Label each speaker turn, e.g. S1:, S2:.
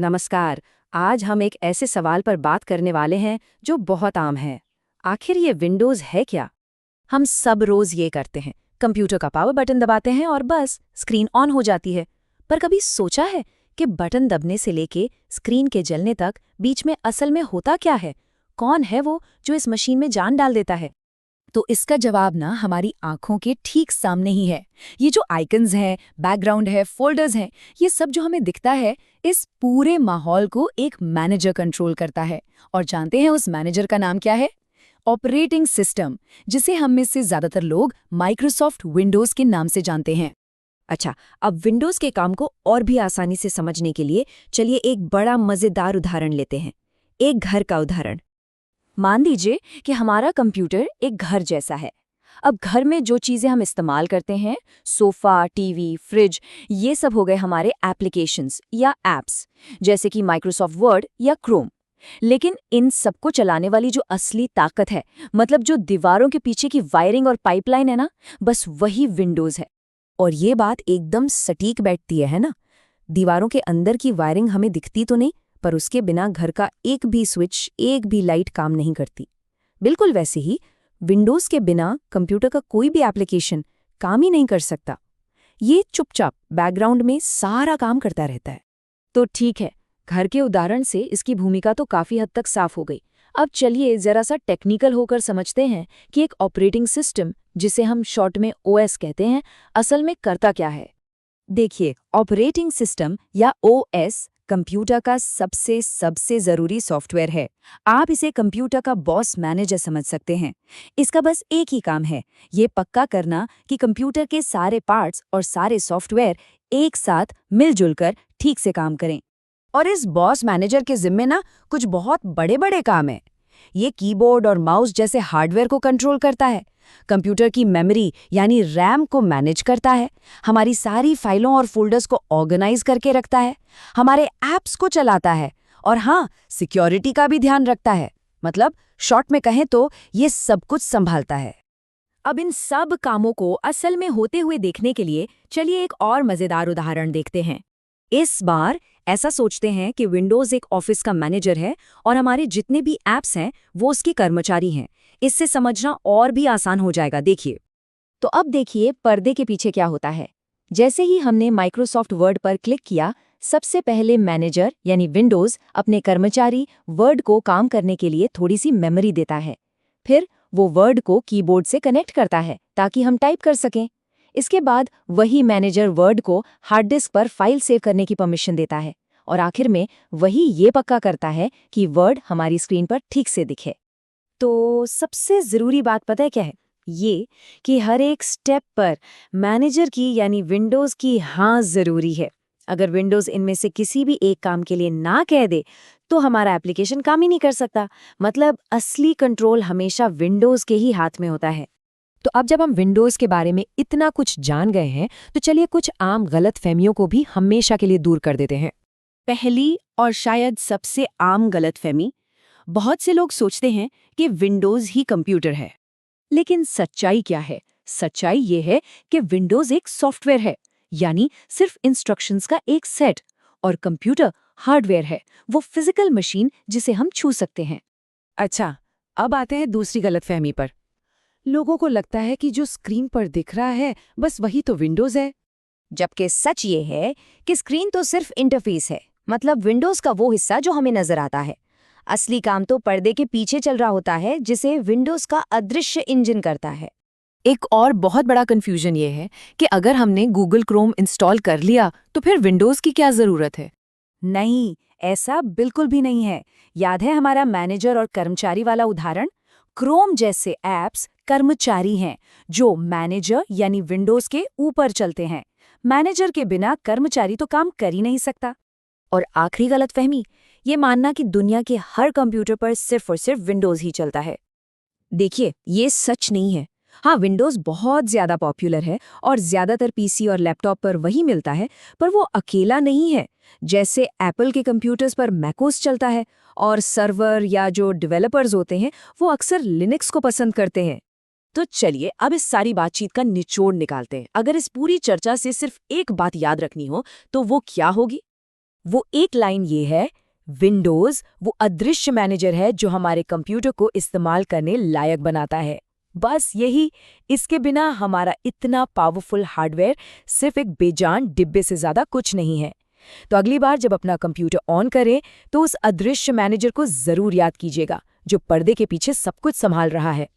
S1: नमस्कार। आज हम एक ऐसे सवाल पर बात करने वाले हैं जो बहुत आम है। आखिर ये विंडोज़ है क्या? हम सब रोज़ ये करते हैं, कंप्यूटर का पावर बटन दबाते हैं और बस स्क्रीन ऑन हो जाती है। पर कभी सोचा है कि बटन दबने से लेके स्क्रीन के जलने तक बीच में असल में होता क्या है? कौन है वो जो इस मशीन में जान डाल देता है? तो इसका जवाब ना हमारी आंखों के ठीक सामने ही है। ये जो आइकन्स हैं, बैकग्राउंड है, फोल्डर्स हैं, ये सब जो हमें दिखता है, इस पूरे माहौल को एक मैनेजर कंट्रोल करता है। और जानते हैं उस मैनेजर का नाम क्या है? ऑपरेटिंग सिस्टम, जिसे हम में से ज्यादातर लोग माइक्रोसॉफ्ट विंडोज के नाम से जानते हैं।
S2: अच्छा, अब विंडोज़ के काम को और भी आसानी से समझने के लिए चलिए एक बड़ा मज़ेदार उदाहरण लेते हैं। एक घर का उदाहरण। मान लीजिए कि हमारा कंप्यूटर एक घर जैसा है। अब घर में जो चीज़ें हम इस्तेमाल करते हैं, सोफ़ा, टीवी, फ्रिज, ये सब हो गए हमारे एप्लीकेशंस या ऐप्स, जैसे कि माइक्रोसॉफ्ट वर्ड या क्रोम। लेकिन इन सबको चलाने वाली जो असली ताकत है, मतलब जो दीवारों के पीछे की वायरिंग और पाइपलाइन है ना, बस वही विंडोज़ है।
S1: और ये बात एकदम सटीक बैठती है ना? दीवारों के अंदर की वायरिंग हमें दिखती तो नहीं, पर उसके बिना घर का एक भी स्विच, एक भी लाइट काम नहीं करती। बिल्कुल वैसे ही विंडोज़ के बिना कंप्यूटर का कोई भी एप्लीकेशन काम ही नहीं कर सकता। ये चुपचाप बैकग्राउंड में सारा काम करता रहता है।
S2: तो ठीक है, घर के उदाहरण से इसकी भूमिका तो काफ़ी हद तक साफ हो गई। अब चलिए ज़रा सा टेक्निकल होकर समझते हैं कि एक ऑपरेटिंग सिस्टम, जिसे हम शॉर्ट में ओएस कहते हैं, असल में करता क्या है। देखिए, ऑपरेटिंग सिस्टम या ओएस कंप्यूटर का सबसे सबसे ज़रूरी सॉफ्टवेयर है। आप इसे कंप्यूटर का बॉस मैनेजर समझ सकते हैं। इसका बस एक ही काम है, ये पक्का करना कि कंप्यूटर के सारे पार्ट्स और सारे सॉफ्टवेयर एक साथ मिलजुल कर ठीक से काम करें।
S1: और इस बॉस मैनेजर के जिम्मे ना कुछ बहुत बड़े बड़े काम हैं। ये कीबोर्ड और माउस जैसे हार्डवेयर को कंट्रोल करता है, कंप्यूटर की मेमोरी यानी रैम को मैनेज करता है, हमारी सारी फाइलों और फोल्डर्स को ऑर्गेनाइज करके रखता है, हमारे ऐप्स को चलाता है और हाँ, सिक्योरिटी का भी ध्यान रखता है। मतलब शॉर्ट में कहें तो ये सब कुछ संभालता है।
S2: अब इन सब कामों को असल में होते हुए देखने के लिए चलिए एक और मज़ेदार उदाहरण देखते हैं। इस बार ऐसा सोचते हैं कि विंडोज़ एक ऑफिस का मैनेजर है और हमारे जितने भी ऐप्स हैं वो उसके कर्मचारी हैं। इससे समझना और भी आसान हो जाएगा। देखिए, तो अब देखिए पर्दे के पीछे क्या होता है। जैसे ही हमने माइक्रोसॉफ्ट वर्ड पर क्लिक किया, सबसे पहले मैनेजर यानी विंडोज़ अपने कर्मचारी वर्ड को काम करने के लिए थोड़ी सी मेमोरी देता है। फिर वो वर्ड को कीबोर्ड से कनेक्ट करता है ताकि हम टाइप कर सकें। इसके बाद वही मैनेजर वर्ड को हार्ड डिस्क पर फाइल सेव करने की परमिशन देता है और आखिर में वही ये पक्का करता है कि वर्ड हमारी स्क्रीन पर ठीक से दिखे। तो सबसे ज़रूरी बात पता है क्या है? ये कि हर एक स्टेप पर मैनेजर की यानी विंडोज़ की हाँ ज़रूरी है। अगर विंडोज़ इनमें से किसी भी एक काम के लिए ना कह दे, तो हमारा एप्लीकेशन काम ही नहीं कर सकता। मतलब असली कंट्रोल हमेशा विंडोज़ के ही हाथ में होता है।
S1: तो अब जब हम विंडोज़ के बारे में इतना कुछ जान गए हैं, तो चलिए कुछ आम गलतफहमियों को भी हमेशा के लिए दूर कर देते हैं।
S2: पहली और शायद सबसे आम गलतफहमी, बहुत से लोग सोचते हैं कि विंडोज़ ही कंप्यूटर है। लेकिन सच्चाई क्या है? सच्चाई ये है कि विंडोज़ एक सॉफ्टवेयर है, यानी सिर्फ इंस्ट्रक्शंस का एक सेट, और कंप्यूटर हार्डवेयर है, वो फिजिकल मशीन जिसे हम छू सकते हैं।
S1: अच्छा, अब आते हैं दूसरी गलतफहमी पर। लोगों को लगता है कि जो स्क्रीन पर दिख रहा है बस वही तो विंडोज़ है।
S2: जबकि सच ये है कि स्क्रीन तो सिर्फ इंटरफेस है, मतलब विंडोज़ का वो हिस्सा जो हमें नजर आता है। असली काम तो पर्दे के पीछे चल रहा होता है, जिसे विंडोज़ का अदृश्य इंजन करता है।
S1: एक और बहुत बड़ा कन्फ्यूजन ये है कि अगर हमने गूगल क्रोम इंस्टॉल कर लिया तो फिर विंडोज़ की क्या ज़रूरत है?
S2: नहीं, ऐसा बिल्कुल भी नहीं है। याद है हमारा मैनेजर और कर्मचारी वाला उदाहरण? क्रोम जैसे ऐप्स कर्मचारी हैं, जो मैनेजर यानी विंडोज़ के ऊपर चलते हैं। मैनेजर के बिना कर्मचारी तो काम कर ही नहीं सकता। और आखिरी गलतफहमी, ये मानना कि दुनिया के हर कंप्यूटर पर सिर्फ और सिर्फ विंडोज़ ही चलता है। देखिए, ये सच नहीं है। हाँ, विंडोज़ बहुत ज़्यादा पॉपुलर है और ज़्यादातर पीसी और लैपटॉप पर वही मिलता है, पर वो अकेला नहीं है। जैसे एप्पल के कंप्यूटर्स पर मैकोस चलता है और सर्वर या जो डेवलपर्स होते हैं वो अक्सर लिनक्स को पसंद करते हैं। तो चलिए अब इस सारी बातचीत का निचोड़ निकालते हैं। अगर इस पूरी चर्चा से सिर्फ एक बात याद रखनी हो, तो वो क्या होगी? वो एक लाइन ये है, विंडोज़ वो अदृश्य मैनेजर है जो हमारे कंप्यूटर को इस्तेमाल करने लायक बनाता है। बस यही, इसके बिना हमारा इतना पावरफुल हार्डवेयर सिर्फ एक बेजान डिब्बे से ज़्यादा कुछ नहीं है। तो अगली बार जब अपना कंप्यूटर ऑन करें तो उस अदृश्य मैनेजर को ज़रूर याद कीजिएगा, जो पर्दे के पीछे सब कुछ संभाल रहा है।